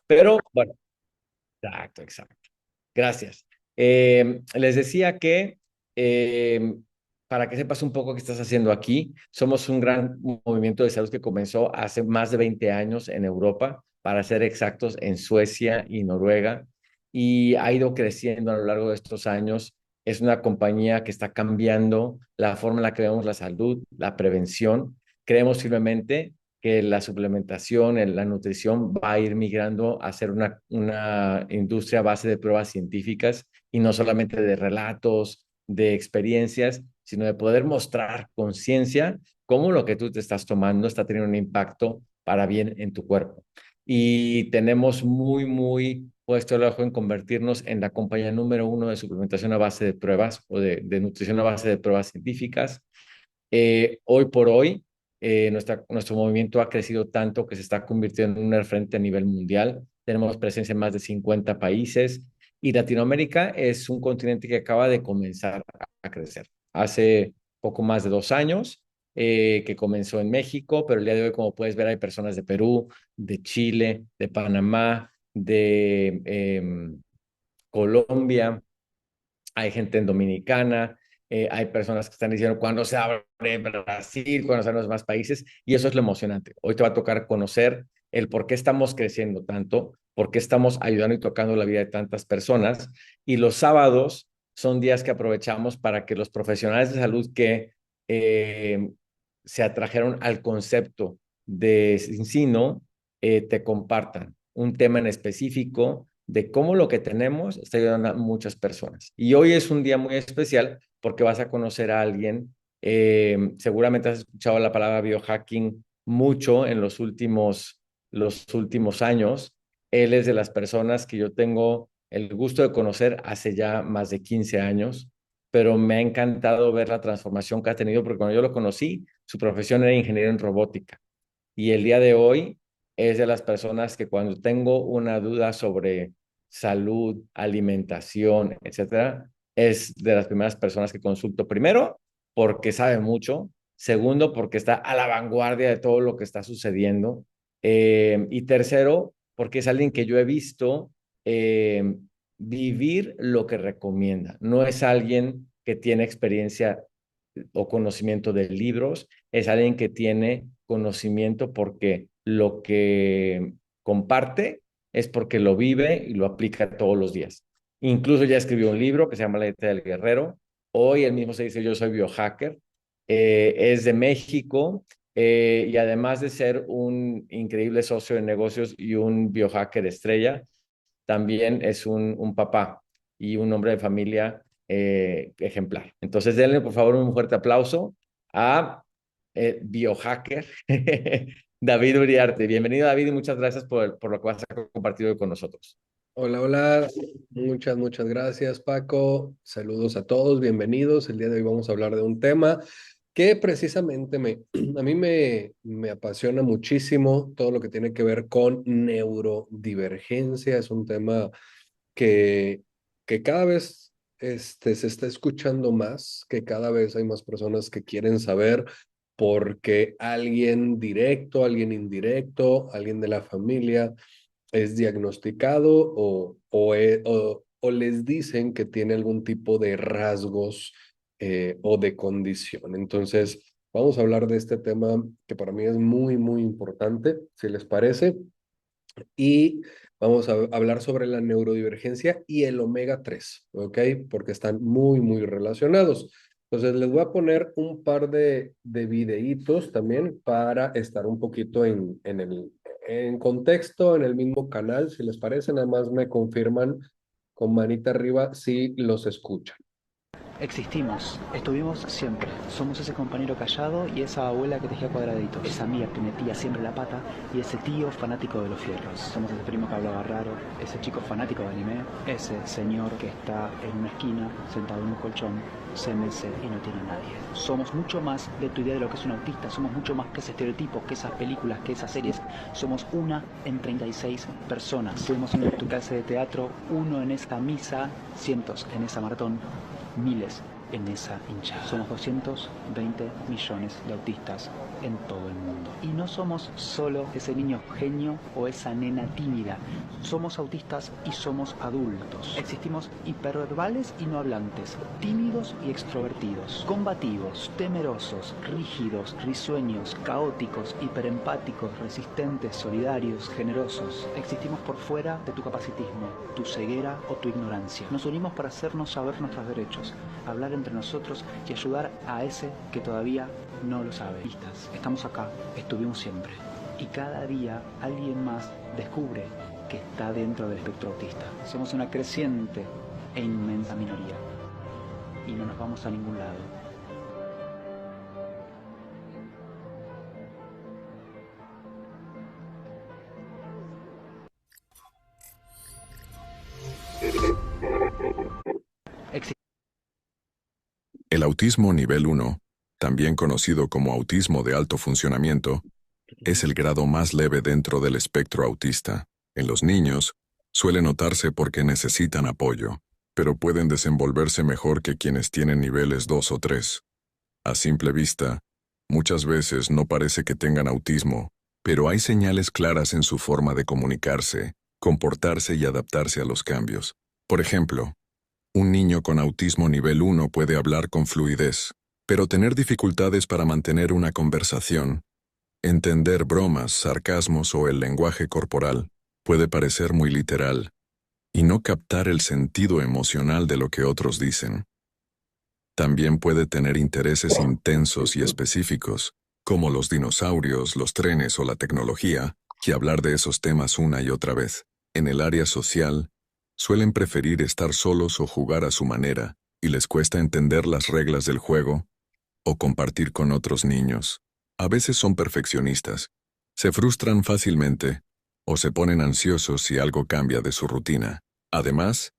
Pero bueno, exacto, exacto. Gracias. Les decía que eh, para que sepas un poco qué estás haciendo aquí, somos un gran movimiento de salud que comenzó hace más de 20 años en Europa, para ser exactos, en Suecia y Noruega, y ha ido creciendo a lo largo de estos años. Es una compañía que está cambiando la forma en la que vemos la salud, la prevención. Creemos firmemente que la suplementación, la nutrición va a ir migrando a ser una industria a base de pruebas científicas y no solamente de relatos, de experiencias, sino de poder mostrar con ciencia cómo lo que tú te estás tomando está teniendo un impacto para bien en tu cuerpo. Y tenemos muy puesto el ojo en convertirnos en la compañía número uno de suplementación a base de pruebas o de nutrición a base de pruebas científicas. Hoy por hoy, nuestro movimiento ha crecido tanto que se está convirtiendo en un referente a nivel mundial. Tenemos presencia en más de 50 países y Latinoamérica es un continente que acaba de comenzar a crecer. Hace poco más de 2 años que comenzó en México, pero el día de hoy, como puedes ver, hay personas de Perú, de Chile, de Panamá, de Colombia, hay gente en Dominicana, hay personas que están diciendo cuándo se abre Brasil, cuándo se abren los más países, y eso es lo emocionante. Hoy te va a tocar conocer el por qué estamos creciendo tanto, por qué estamos ayudando y tocando la vida de tantas personas, y los sábados son días que aprovechamos para que los profesionales de salud que eh, se atrajeron al concepto de Cincino te compartan un tema en específico de cómo lo que tenemos está ayudando a muchas personas. Y hoy es un día muy especial porque vas a conocer a alguien, seguramente has escuchado la palabra biohacking mucho en los últimos años. Él es de las personas que yo tengo el gusto de conocer hace ya más de 15 años, pero me ha encantado ver la transformación que ha tenido porque cuando yo lo conocí, su profesión era ingeniero en robótica. Y el día de hoy es de las personas que cuando tengo una duda sobre salud, alimentación, etcétera, es de las primeras personas que consulto. Primero, porque sabe mucho. Segundo, porque está a la vanguardia de todo lo que está sucediendo. Y tercero, porque es alguien que yo he visto eh, vivir lo que recomienda. No es alguien que tiene experiencia o conocimiento de libros, es alguien que tiene conocimiento porque lo que comparte es porque lo vive y lo aplica todos los días. Incluso ya escribió un libro que se llama La dieta del guerrero. Hoy él mismo se dice yo soy biohacker. Es de México y además de ser un increíble socio de negocios y un biohacker estrella, también es un papá y un hombre de familia ejemplar. Entonces, denle por favor un fuerte aplauso a biohacker David Uriarte. Bienvenido, David, y muchas gracias por lo que vas a compartir hoy con nosotros. Hola, hola, muchas gracias Paco, saludos a todos, bienvenidos. El día de hoy vamos a hablar de un tema que precisamente a mí me apasiona muchísimo, todo lo que tiene que ver con neurodivergencia. Es un tema que, que cada vez se está escuchando más, que cada vez hay más personas que quieren saber porque alguien directo, alguien indirecto, alguien de la familia es diagnosticado o les dicen que tiene algún tipo de rasgos o de condición. Entonces, vamos a hablar de este tema que para mí es muy importante, si les parece, y vamos a hablar sobre la neurodivergencia y el omega 3, ¿ok? Porque están muy relacionados. Entonces, les voy a poner un par de videitos también para estar un poquito en contexto, en el mismo canal, si les parece. Nada más me confirman con manita arriba si los escuchan. Existimos, estuvimos siempre. Somos ese compañero callado y esa abuela que tejía cuadraditos. Esa amiga que metía siempre la pata y ese tío fanático de los fierros. Somos ese primo que hablaba raro, ese chico fanático de anime, ese señor que está en una esquina, sentado en un colchón, se mece y no tiene a nadie. Somos mucho más de tu idea de lo que es un autista, somos mucho más que ese estereotipo, que esas películas, que esas series. Somos una en 36 personas. Fuimos en tu clase de teatro, uno en esta misa, cientos en esa maratón, miles en esa hinchada. Somos 220 millones de autistas en todo el mundo. Y no somos solo ese niño genio o esa nena tímida. Somos autistas y somos adultos. Existimos hiperverbales y no hablantes, tímidos y extrovertidos, combativos, temerosos, rígidos, risueños, caóticos, hiperempáticos, resistentes, solidarios, generosos. Existimos por fuera de tu capacitismo, tu ceguera o tu ignorancia. Nos unimos para hacernos saber nuestros derechos, hablar entre nosotros y ayudar a ese que todavía no lo sabe. Estamos acá, estuvimos siempre. Y cada día alguien más descubre que está dentro del espectro autista. Somos una creciente e inmensa minoría. Y no nos vamos a ningún lado. El autismo nivel 1, también conocido como autismo de alto funcionamiento, es el grado más leve dentro del espectro autista. En los niños, suele notarse porque necesitan apoyo, pero pueden desenvolverse mejor que quienes tienen niveles 2 o 3. A simple vista, muchas veces no parece que tengan autismo, pero hay señales claras en su forma de comunicarse, comportarse y adaptarse a los cambios. Por ejemplo, un niño con autismo nivel 1 puede hablar con fluidez, pero tener dificultades para mantener una conversación, entender bromas, sarcasmos o el lenguaje corporal puede parecer muy literal y no captar el sentido emocional de lo que otros dicen. También puede tener intereses intensos y específicos, como los dinosaurios, los trenes o la tecnología, y hablar de esos temas una y otra vez. En el área social, suelen preferir estar solos o jugar a su manera, y les cuesta entender las reglas del juego o compartir con otros niños. A veces son perfeccionistas, se frustran fácilmente o se ponen ansiosos si algo cambia de su rutina. Además,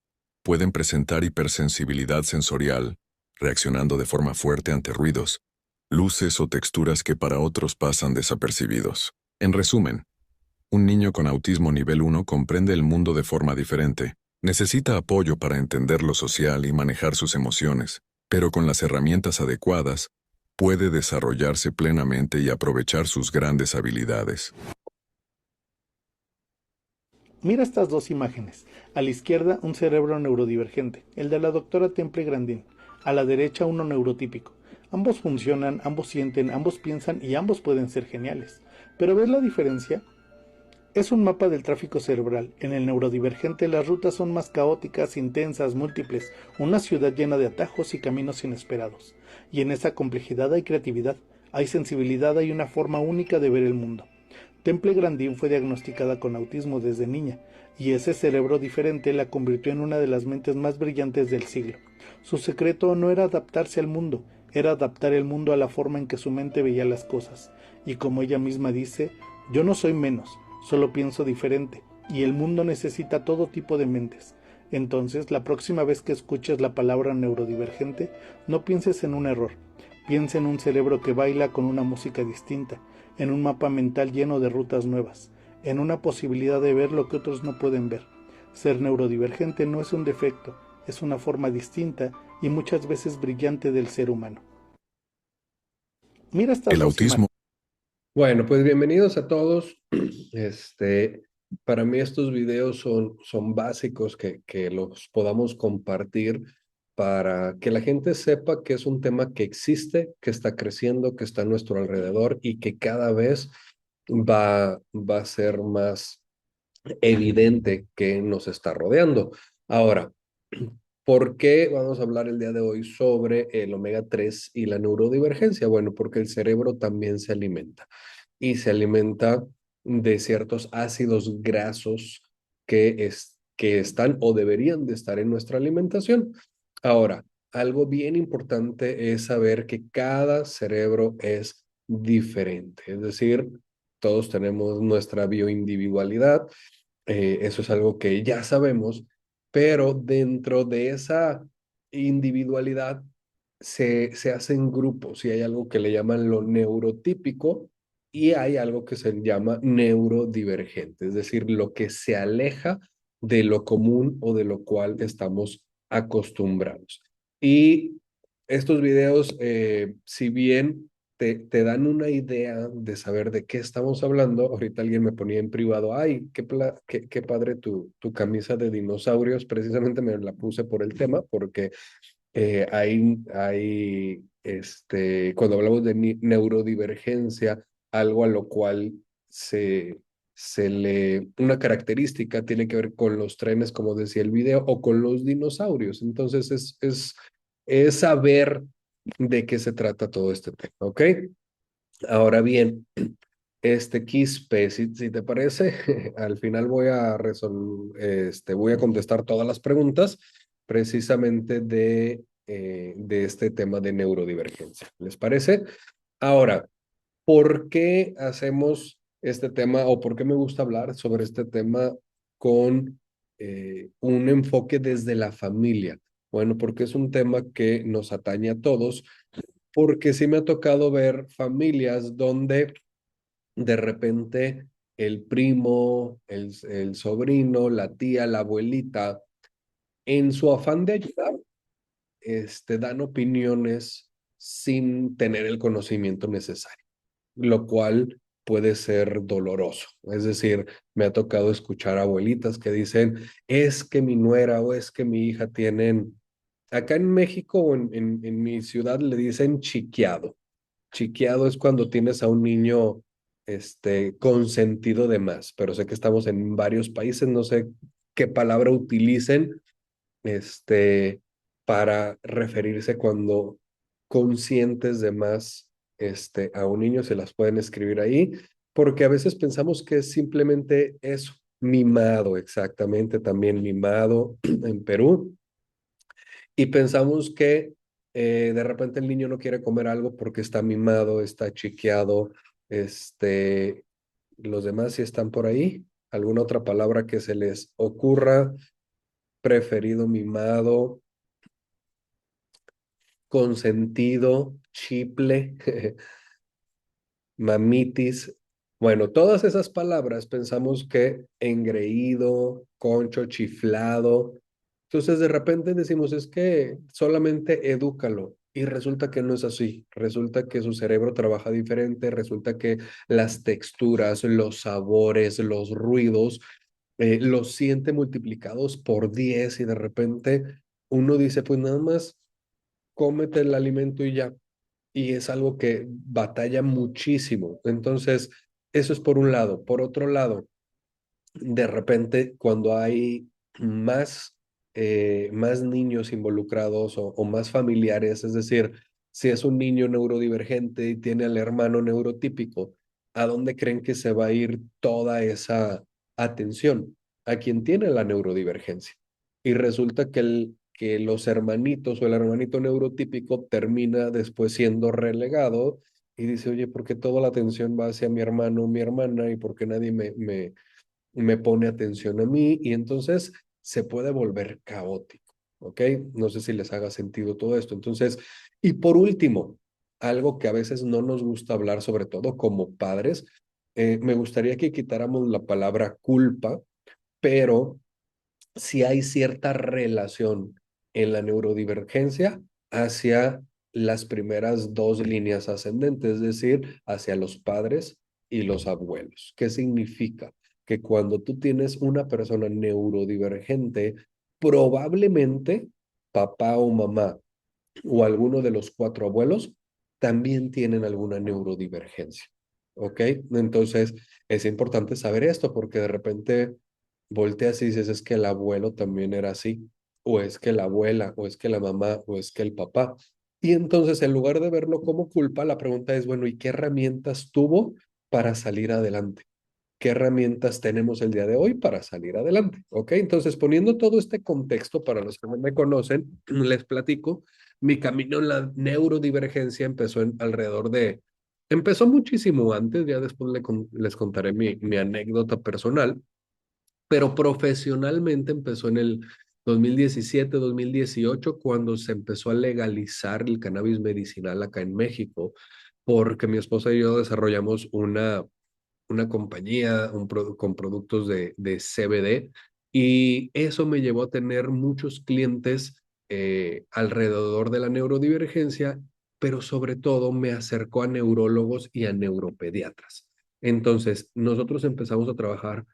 pueden presentar hipersensibilidad sensorial, reaccionando de forma fuerte ante ruidos, luces o texturas que para otros pasan desapercibidos. En resumen, un niño con autismo nivel 1 comprende el mundo de forma diferente, necesita apoyo para entender lo social y manejar sus emociones, pero con las herramientas adecuadas, puede desarrollarse plenamente y aprovechar sus grandes habilidades. Mira estas dos imágenes. A la izquierda un cerebro neurodivergente, el de la doctora Temple Grandin. A la derecha uno neurotípico. Ambos funcionan, ambos sienten, ambos piensan y ambos pueden ser geniales. ¿Pero ves la diferencia? Es un mapa del tráfico cerebral. En el neurodivergente las rutas son más caóticas, intensas, múltiples, una ciudad llena de atajos y caminos inesperados. Y en esa complejidad hay creatividad, hay sensibilidad, hay una forma única de ver el mundo. Temple Grandin fue diagnosticada con autismo desde niña, y ese cerebro diferente la convirtió en una de las mentes más brillantes del siglo. Su secreto no era adaptarse al mundo, era adaptar el mundo a la forma en que su mente veía las cosas. Y como ella misma dice, yo no soy menos, solo pienso diferente, y el mundo necesita todo tipo de mentes. Entonces, la próxima vez que escuches la palabra neurodivergente, no pienses en un error. Piensa en un cerebro que baila con una música distinta, en un mapa mental lleno de rutas nuevas, en una posibilidad de ver lo que otros no pueden ver. Ser neurodivergente no es un defecto, es una forma distinta y muchas veces brillante del ser humano. Mira estas El dos autismo. Bueno, pues bienvenidos a todos. Para mí estos videos son básicos que los podamos compartir para que la gente sepa que es un tema que existe, que está creciendo, que está a nuestro alrededor y que cada vez va a ser más evidente que nos está rodeando. Ahora, ¿por qué vamos a hablar el día de hoy sobre el omega 3 y la neurodivergencia? Bueno, porque el cerebro también se alimenta y se alimenta de ciertos ácidos grasos que están o deberían de estar en nuestra alimentación. Ahora, algo bien importante es saber que cada cerebro es diferente, es decir, todos tenemos nuestra bioindividualidad, eso es algo que ya sabemos, pero dentro de esa individualidad se hacen grupos y hay algo que le llaman lo neurotípico y hay algo que se llama neurodivergente, es decir, lo que se aleja de lo común o de lo cual estamos acostumbrados. Y estos videos, si bien te dan una idea de saber de qué estamos hablando. Ahorita alguien me ponía en privado, ay, qué padre tu camisa de dinosaurios. Precisamente me la puse por el tema, porque cuando hablamos de neurodivergencia, algo a lo cual una característica tiene que ver con los trenes, como decía el video, o con los dinosaurios. Entonces es saber de qué se trata todo este tema, ¿ok? Ahora bien, Quispe, si te parece, al final voy a contestar todas las preguntas precisamente de este tema de neurodivergencia. ¿Les parece? Ahora, ¿por qué hacemos este tema o por qué me gusta hablar sobre este tema con un enfoque desde la familia? Bueno, porque es un tema que nos atañe a todos, porque sí me ha tocado ver familias donde de repente el primo, el sobrino, la tía, la abuelita, en su afán de ayudar, dan opiniones sin tener el conocimiento necesario, lo cual puede ser doloroso. Es decir, me ha tocado escuchar abuelitas que dicen, es que mi nuera o es que mi hija tienen, acá en México o en mi ciudad le dicen chiqueado. Chiqueado es cuando tienes a un niño consentido de más, pero sé que estamos en varios países, no sé qué palabra utilicen este, para referirse cuando conscientes de más a un niño, se las pueden escribir ahí, porque a veces pensamos que es simplemente eso, mimado, exactamente, también mimado en Perú, y pensamos que de repente el niño no quiere comer algo porque está mimado, está chiqueado, los demás si están por ahí, alguna otra palabra que se les ocurra, preferido, mimado, consentido, chiple, mamitis. Bueno, todas esas palabras pensamos que engreído, concho, chiflado. Entonces de repente decimos, es que solamente edúcalo. Y resulta que no es así. Resulta que su cerebro trabaja diferente. Resulta que las texturas, los sabores, los ruidos, los siente multiplicados por 10 y de repente uno dice, pues nada más cómete el alimento y ya. Y es algo que batalla muchísimo. Entonces, eso es por un lado. Por otro lado, de repente, cuando hay más niños involucrados o más familiares, es decir, si es un niño neurodivergente y tiene al hermano neurotípico, ¿a dónde creen que se va a ir toda esa atención? A quien tiene la neurodivergencia. Y resulta que los hermanitos o el hermanito neurotípico termina después siendo relegado y dice, oye, ¿por qué toda la atención va hacia mi hermano o mi hermana y por qué nadie me pone atención a mí? Y entonces se puede volver caótico, ¿ok? No sé si les haga sentido todo esto. Entonces, y por último, algo que a veces no nos gusta hablar, sobre todo como padres, me gustaría que quitáramos la palabra culpa, pero si hay cierta relación en la neurodivergencia hacia las primeras dos líneas ascendentes, es decir, hacia los padres y los abuelos. ¿Qué significa? Que cuando tú tienes una persona neurodivergente, probablemente papá o mamá o alguno de los cuatro abuelos también tienen alguna neurodivergencia. ¿Ok? Entonces, es importante saber esto porque de repente volteas y dices, es que el abuelo también era así, o es que la abuela, o es que la mamá, o es que el papá. Y entonces, en lugar de verlo como culpa, la pregunta es, bueno, ¿y qué herramientas tuvo para salir adelante? ¿Qué herramientas tenemos el día de hoy para salir adelante? ¿Ok? Entonces, poniendo todo este contexto para los que no me conocen, les platico, mi camino en la neurodivergencia empezó empezó muchísimo antes, ya después les contaré mi anécdota personal, pero profesionalmente empezó en el 2017, 2018, cuando se empezó a legalizar el cannabis medicinal acá en México, porque mi esposa y yo desarrollamos una compañía con productos de CBD y eso me llevó a tener muchos clientes alrededor de la neurodivergencia pero sobre todo me acercó a neurólogos y a neuropediatras. Entonces, nosotros empezamos a trabajar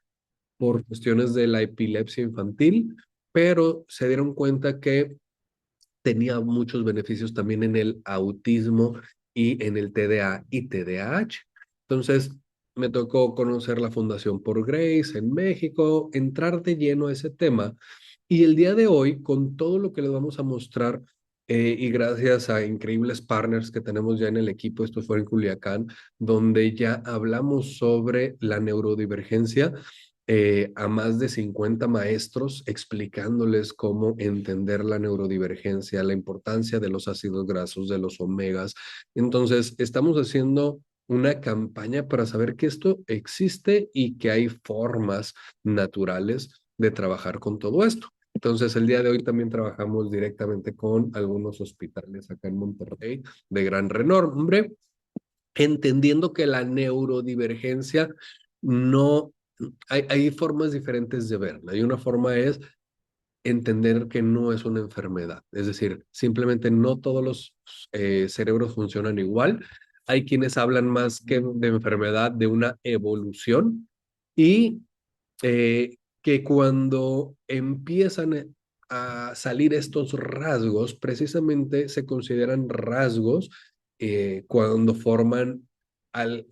por cuestiones de la epilepsia infantil, pero se dieron cuenta que tenía muchos beneficios también en el autismo y en el TDA y TDAH. Entonces, me tocó conocer la Fundación por Grace en México, entrar de lleno a ese tema. Y el día de hoy, con todo lo que les vamos a mostrar, y gracias a increíbles partners que tenemos ya en el equipo, esto fue en Culiacán, donde ya hablamos sobre la neurodivergencia, a más de 50 maestros explicándoles cómo entender la neurodivergencia, la importancia de los ácidos grasos, de los omegas. Entonces, estamos haciendo una campaña para saber que esto existe y que hay formas naturales de trabajar con todo esto. Entonces, el día de hoy también trabajamos directamente con algunos hospitales acá en Monterrey de gran renombre, entendiendo que la neurodivergencia no hay formas diferentes de verla. Y una forma es entender que no es una enfermedad. Es decir, simplemente no todos los cerebros funcionan igual. Hay quienes hablan más que de enfermedad, de una evolución y que cuando empiezan a salir estos rasgos, precisamente se consideran rasgos cuando forman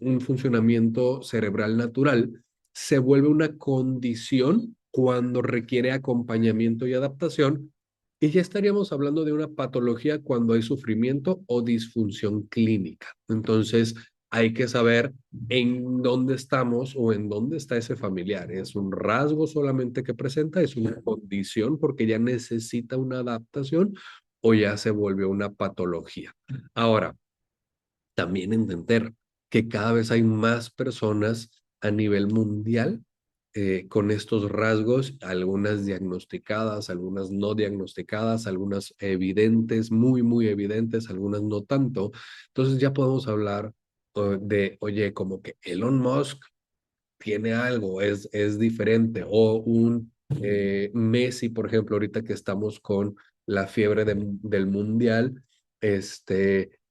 un funcionamiento cerebral natural, se vuelve una condición cuando requiere acompañamiento y adaptación, y ya estaríamos hablando de una patología cuando hay sufrimiento o disfunción clínica. Entonces, hay que saber en dónde estamos o en dónde está ese familiar. ¿Es un rasgo solamente que presenta? ¿Es una condición porque ya necesita una adaptación o ya se vuelve una patología? Ahora, también entender que cada vez hay más personas a nivel mundial con estos rasgos, algunas diagnosticadas, algunas no diagnosticadas, algunas evidentes, muy, muy evidentes, algunas no tanto. Entonces ya podemos hablar de, oye, como que Elon Musk tiene algo, es diferente, o un Messi, por ejemplo, ahorita que estamos con la fiebre del mundial,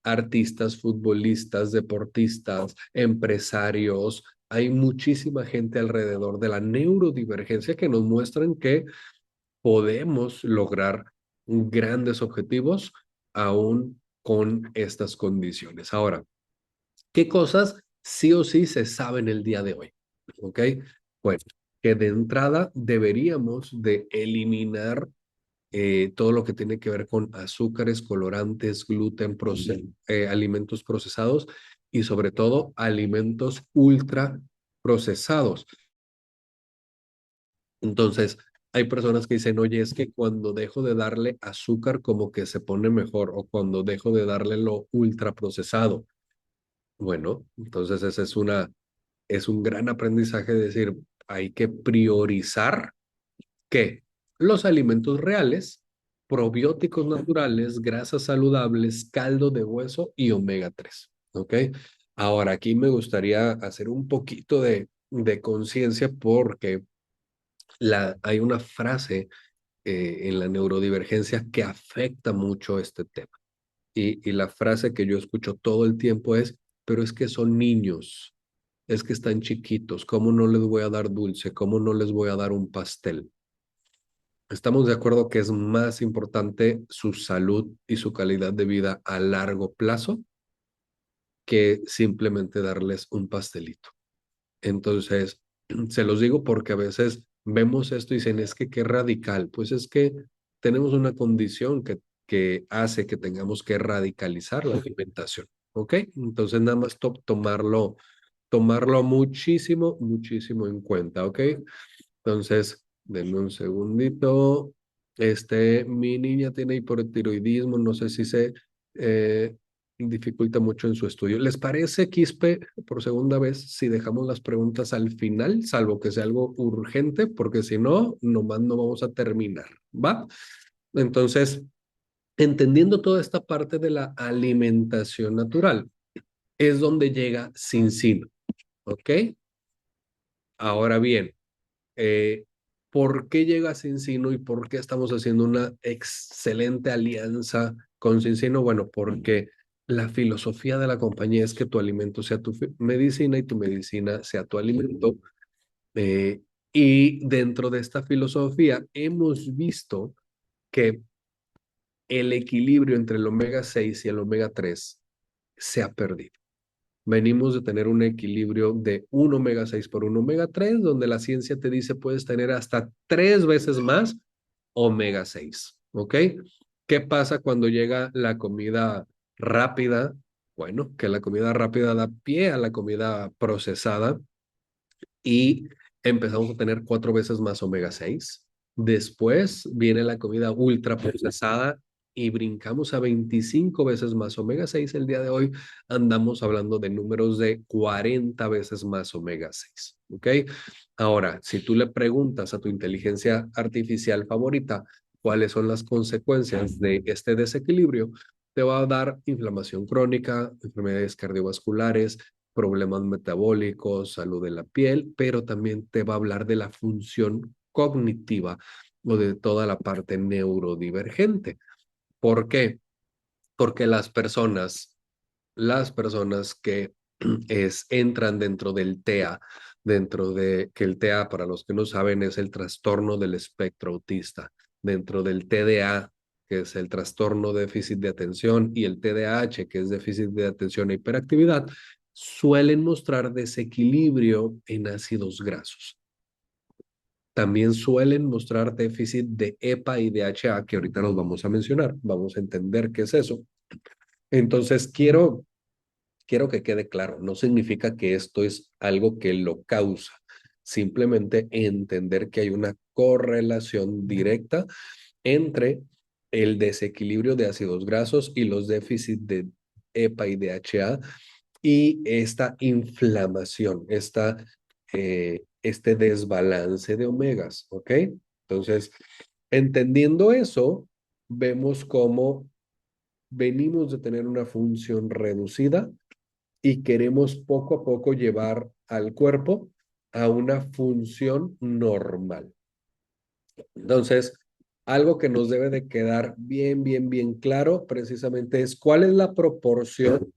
artistas, futbolistas, deportistas, empresarios, hay muchísima gente alrededor de la neurodivergencia que nos muestran que podemos lograr grandes objetivos aún con estas condiciones. Ahora, ¿qué cosas sí o sí se saben el día de hoy? ¿Ok? Bueno, que de entrada deberíamos de eliminar todo lo que tiene que ver con azúcares, colorantes, gluten, alimentos procesados y sobre todo alimentos ultra procesados. Entonces, hay personas que dicen, oye, es que cuando dejo de darle azúcar como que se pone mejor o cuando dejo de darle lo ultra procesado. Bueno, entonces esa es un gran aprendizaje de decir, hay que priorizar que los alimentos reales, probióticos naturales, grasas saludables, caldo de hueso y omega 3. ¿Ok? Ahora, aquí me gustaría hacer un poquito de conciencia porque hay una frase en la neurodivergencia que afecta mucho este tema. Y la frase que yo escucho todo el tiempo es, pero es que son niños, es que están chiquitos, ¿cómo no les voy a dar dulce? ¿Cómo no les voy a dar un pastel? Estamos de acuerdo que es más importante su salud y su calidad de vida a largo plazo que simplemente darles un pastelito. Entonces, se los digo porque a veces vemos esto y dicen, es que qué radical. Pues es que tenemos una condición que hace que tengamos que radicalizar la alimentación. ¿Ok? Entonces, nada más tomarlo muchísimo, muchísimo en cuenta. ¿Ok? Entonces, denme un segundito. Mi niña tiene hipotiroidismo, no sé si se eh, dificulta mucho en su estudio. ¿Les parece, Quispe, por segunda vez, si dejamos las preguntas al final, salvo que sea algo urgente, porque si no, nomás no vamos a terminar, ¿va? Entonces, entendiendo toda esta parte de la alimentación natural, es donde llega Cincino, ¿ok? Ahora bien, eh, ¿por qué llega Cincino y por qué estamos haciendo una excelente alianza con Cincino? Bueno, porque la filosofía de la compañía es que tu alimento sea tu medicina y tu medicina sea tu alimento. Eh, y dentro de esta filosofía hemos visto que el equilibrio entre el omega 6 y el omega 3 se ha perdido. Venimos de tener un equilibrio de un omega 6 por un omega 3, donde la ciencia te dice puedes tener hasta 3 veces más omega 6. ¿Ok? ¿Qué pasa cuando llega la comida rápida? Bueno, que la comida rápida da pie a la comida procesada y empezamos a tener 4 veces más omega 6. Después viene la comida ultra procesada y brincamos a 25 veces más omega 6. El día de hoy andamos hablando de números de 40 veces más omega 6. ¿Ok? Ahora, si tú le preguntas a tu inteligencia artificial favorita cuáles son las consecuencias de este desequilibrio, te va a dar inflamación crónica, enfermedades cardiovasculares, problemas metabólicos, salud de la piel, pero también te va a hablar de la función cognitiva o de toda la parte neurodivergente. ¿Por qué? Porque las personas que entran dentro del TEA, dentro de que el TEA, para los que no saben, es el trastorno del espectro autista, dentro del TDA, que es el trastorno de déficit de atención, y el TDAH, que es déficit de atención e hiperactividad, suelen mostrar desequilibrio en ácidos grasos. También suelen mostrar déficit de EPA y DHA, que ahorita los vamos a mencionar. Vamos a entender qué es eso. Entonces, quiero que quede claro, no significa que esto es algo que lo causa, simplemente entender que hay una correlación directa entre el desequilibrio de ácidos grasos y los déficits de EPA y DHA y esta inflamación, este desbalance de omegas, ¿ok? Entonces, entendiendo eso, vemos cómo venimos de tener una función reducida y queremos poco a poco llevar al cuerpo a una función normal. Entonces, algo que nos debe de quedar bien claro precisamente es cuál es la proporción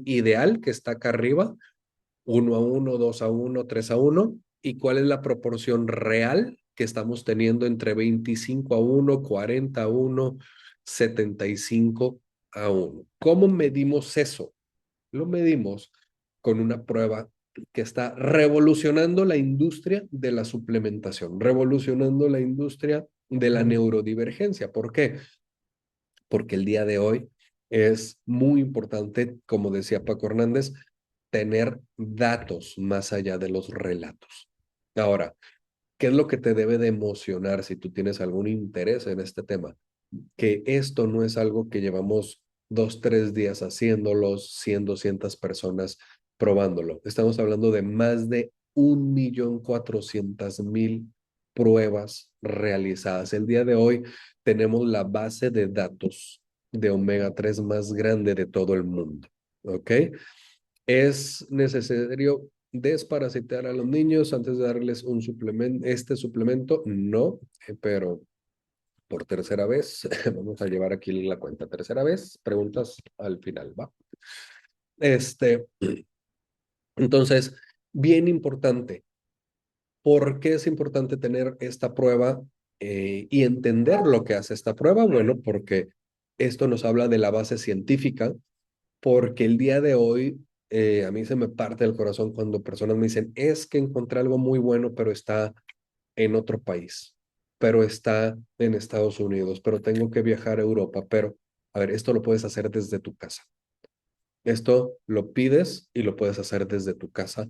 ideal que está acá arriba, 1:1, 2:1, 3:1, y cuál es la proporción real que estamos teniendo entre 25:1, 40:1, 75:1. ¿Cómo medimos eso? Lo medimos con una prueba que está revolucionando la industria de la suplementación, revolucionando la industria de la neurodivergencia. ¿Por qué? Porque el día de hoy es muy importante, como decía Paco Hernández, tener datos más allá de los relatos. Ahora, ¿qué es lo que te debe de emocionar si tú tienes algún interés en este tema? Que esto no es algo que llevamos 2, 3 días haciéndolo, 100, 200 personas probándolo. Estamos hablando de más de 1.400.000 pruebas realizadas. El día de hoy tenemos la base de datos de omega 3 más grande de todo el mundo. ¿Ok? ¿Es necesario desparasitar a los niños antes de darles un suplemento, este suplemento? No, pero por tercera vez, vamos a llevar aquí la cuenta. Tercera vez, preguntas al final, ¿va? Este, entonces, bien importante. ¿Por qué es importante tener esta prueba y entender lo que hace esta prueba? Bueno, porque esto nos habla de la base científica, porque el día de hoy a mí se me parte el corazón cuando personas me dicen, es que encontré algo muy bueno, pero está en otro país, pero está en Estados Unidos, pero tengo que viajar a Europa, pero a ver, esto lo puedes hacer desde tu casa. Esto lo pides y lo puedes hacer desde tu casa.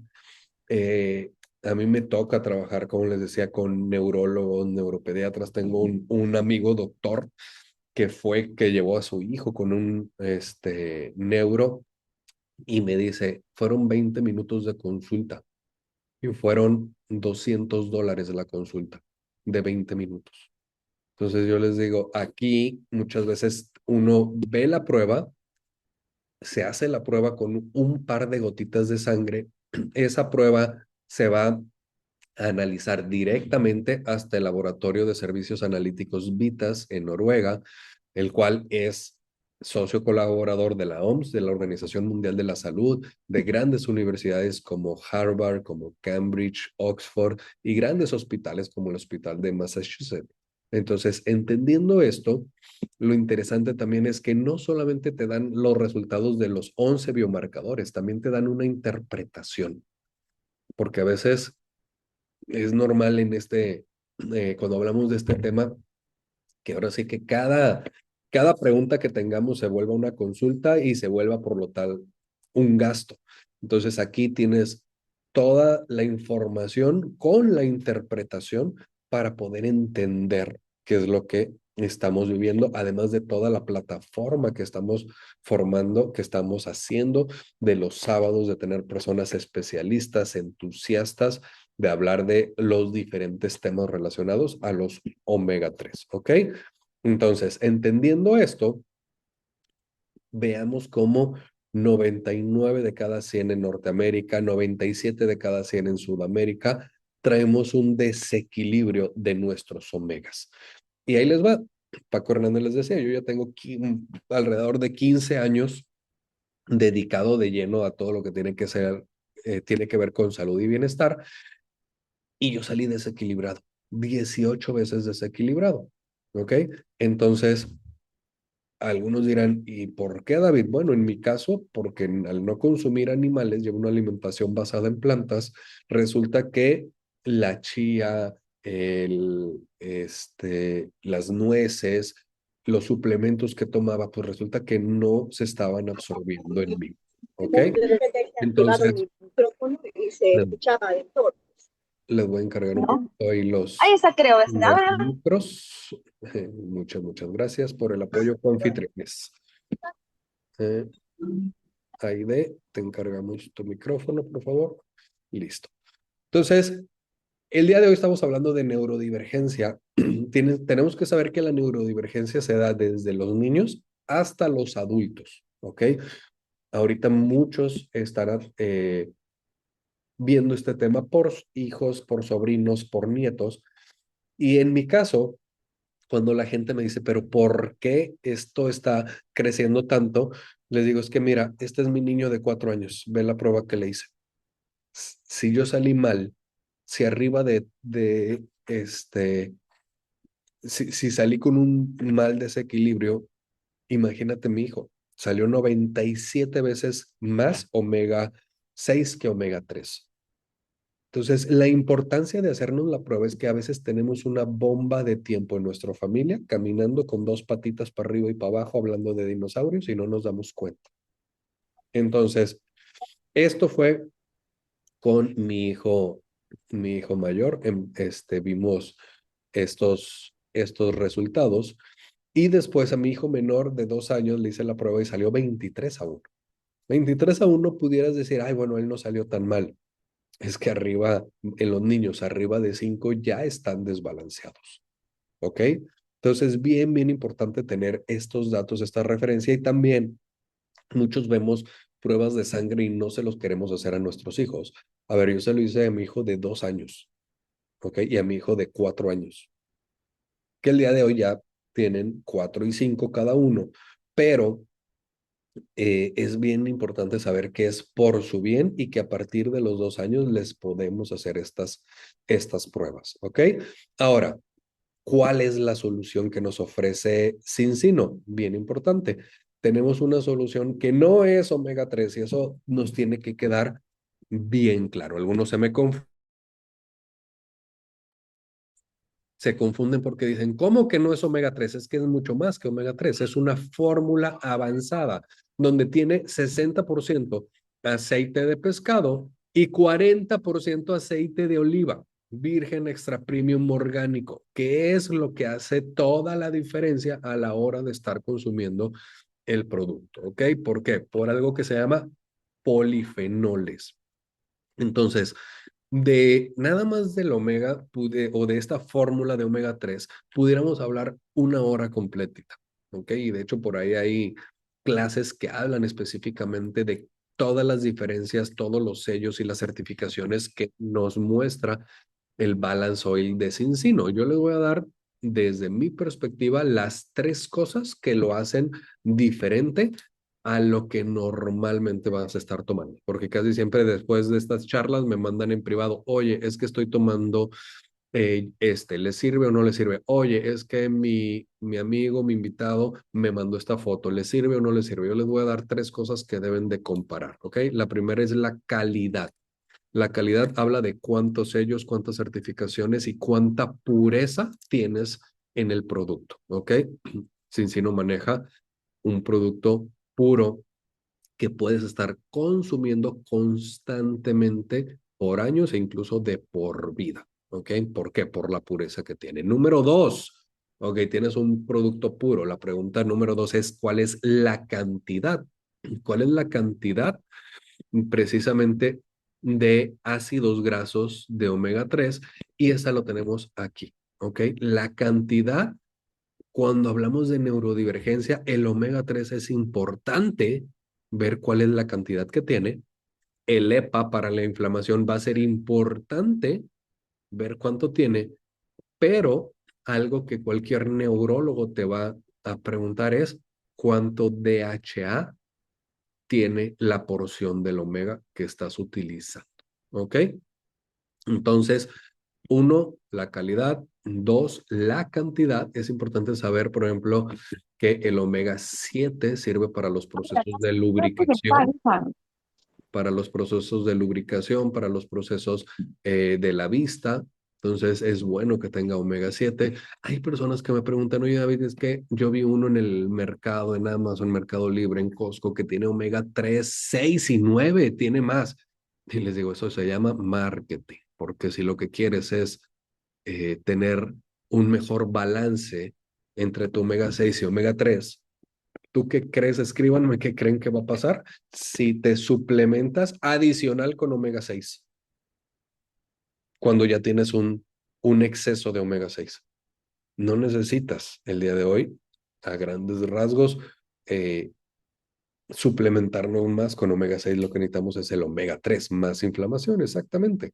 Eh, a mí me toca trabajar, como les decía, con neurólogos, neuropediatras. Tengo un amigo doctor que llevó a su hijo con un neuro y me dice, fueron 20 minutos de consulta y fueron $200 la consulta de 20 minutos. Entonces yo les digo, aquí muchas veces uno ve la prueba, se hace la prueba con un par de gotitas de sangre, esa prueba se va a analizar directamente hasta el Laboratorio de Servicios Analíticos Vitas en Noruega, el cual es socio colaborador de la OMS, de la Organización Mundial de la Salud, de grandes universidades como Harvard, como Cambridge, Oxford y grandes hospitales como el Hospital de Massachusetts. Entonces, entendiendo esto, lo interesante también es que no solamente te dan los resultados de los 11 biomarcadores, también te dan una interpretación, porque a veces es normal cuando hablamos de este tema, que ahora sí que cada pregunta que tengamos se vuelva una consulta y se vuelva por lo tal un gasto. Entonces aquí tienes toda la información con la interpretación para poder entender qué es lo que estamos viviendo, además de toda la plataforma que estamos formando, que estamos haciendo de los sábados, de tener personas especialistas, entusiastas, de hablar de los diferentes temas relacionados a los omega 3, ¿ok? Entonces, entendiendo esto, veamos cómo 99 de cada 100 en Norteamérica, 97 de cada 100 en Sudamérica, traemos un desequilibrio de nuestros omegas. Y ahí les va. Paco Hernández les decía, yo ya tengo alrededor de 15 años dedicado de lleno a todo lo que tiene que ver con salud y bienestar, y yo salí desequilibrado, 18 veces desequilibrado, ¿ok? Entonces, algunos dirán, ¿y por qué, David? Bueno, en mi caso, porque al no consumir animales, llevo una alimentación basada en plantas, resulta que la chía, las nueces, los suplementos que tomaba, pues resulta que no se estaban absorbiendo en mí, ¿ok? Entonces, les, les voy a encargar un poquito ahí Ahí está, creo, los ¿verdad? micros. Muchas gracias por el apoyo, anfitriones. Aide, te encargamos tu micrófono, por favor. Listo. Entonces, el día de hoy estamos hablando de neurodivergencia. Tenemos que saber que la neurodivergencia se da desde los niños hasta los adultos, ¿ok? Ahorita muchos estarán viendo este tema por hijos, por sobrinos, por nietos. Y en mi caso, cuando la gente me dice, pero ¿por qué esto está creciendo tanto? Les digo, es que mira, este es mi niño de 4 años, ve la prueba que le hice. Si yo salí mal, si arriba si salí con un mal desequilibrio, imagínate mi hijo, salió 97 veces más omega 6 que omega 3. Entonces, la importancia de hacernos la prueba es que a veces tenemos una bomba de tiempo en nuestra familia, caminando con dos patitas para arriba y para abajo, hablando de dinosaurios y no nos damos cuenta. Entonces, esto fue con mi hijo mayor. Vimos estos resultados y después a mi hijo menor de 2 años le hice la prueba y salió 23-1. 23-1 pudieras decir, ay, bueno, él no salió tan mal. Es que arriba, en los niños arriba de 5 ya están desbalanceados, ¿ok? Entonces, bien importante tener estos datos, esta referencia, y también muchos vemos pruebas de sangre y no se los queremos hacer a nuestros hijos. A ver, yo se lo hice a mi hijo de 2 años, ¿ok? Y a mi hijo de 4 años, que el día de hoy ya tienen 4 y 5 cada uno, pero es bien importante saber que es por su bien y que a partir de los 2 años les podemos hacer estas pruebas, ¿ok? Ahora, ¿cuál es la solución que nos ofrece Cincino? Bien importante. Tenemos una solución que no es omega 3 y eso nos tiene que quedar bien claro. Algunos se confunden porque dicen, ¿cómo que no es omega 3? Es que es mucho más que omega 3. Es una fórmula avanzada donde tiene 60% aceite de pescado y 40% aceite de oliva, virgen extra premium orgánico, que es lo que hace toda la diferencia a la hora de estar consumiendo el producto, ¿ok? ¿Por qué? Por algo que se llama polifenoles. Entonces, de nada más del omega o de esta fórmula de omega 3, pudiéramos hablar una hora completita, ¿ok? Y de hecho por ahí hay clases que hablan específicamente de todas las diferencias, todos los sellos y las certificaciones que nos muestra el Balance Oil de Cincino. Yo les voy a dar desde mi perspectiva, las 3 cosas que lo hacen diferente a lo que normalmente vas a estar tomando. Porque casi siempre después de estas charlas me mandan en privado, oye, es que estoy tomando ¿le sirve o no le sirve? Oye, es que mi amigo, mi invitado me mandó esta foto, ¿le sirve o no le sirve? Yo les voy a dar 3 cosas que deben de comparar, ¿ok? La primera es la calidad. La calidad habla de cuántos sellos, cuántas certificaciones y cuánta pureza tienes en el producto, ¿ok? Cincino maneja un producto puro que puedes estar consumiendo constantemente por años e incluso de por vida, ¿ok? ¿Por qué? Por la pureza que tiene. Número 2, ¿ok? Tienes un producto puro. La pregunta número 2 es, ¿cuál es la cantidad? ¿Cuál es la cantidad precisamente de ácidos grasos de omega 3? Y esa lo tenemos aquí, ¿ok? La cantidad, cuando hablamos de neurodivergencia, el omega 3 es importante ver cuál es la cantidad que tiene. El EPA para la inflamación va a ser importante ver cuánto tiene, pero algo que cualquier neurólogo te va a preguntar es cuánto DHA tiene la porción del omega que estás utilizando. ¿Ok? Entonces, 1, la calidad. 2, la cantidad. Es importante saber, por ejemplo, que el omega 7 sirve para los procesos de lubricación, para los procesos de la vista. Entonces es bueno que tenga omega 7. Hay personas que me preguntan, oye David, es que yo vi uno en el mercado, en Amazon, Mercado Libre, en Costco, que tiene omega 3, 6 y 9, tiene más. Y les digo, eso se llama marketing, porque si lo que quieres es tener un mejor balance entre tu omega 6 y omega 3, ¿tú qué crees? Escríbanme qué creen que va a pasar si te suplementas adicional con omega 6 cuando ya tienes un exceso de omega 6. No necesitas el día de hoy, a grandes rasgos, eh, suplementarnos aún más con omega 6. Lo que necesitamos es el omega 3, más inflamación, exactamente.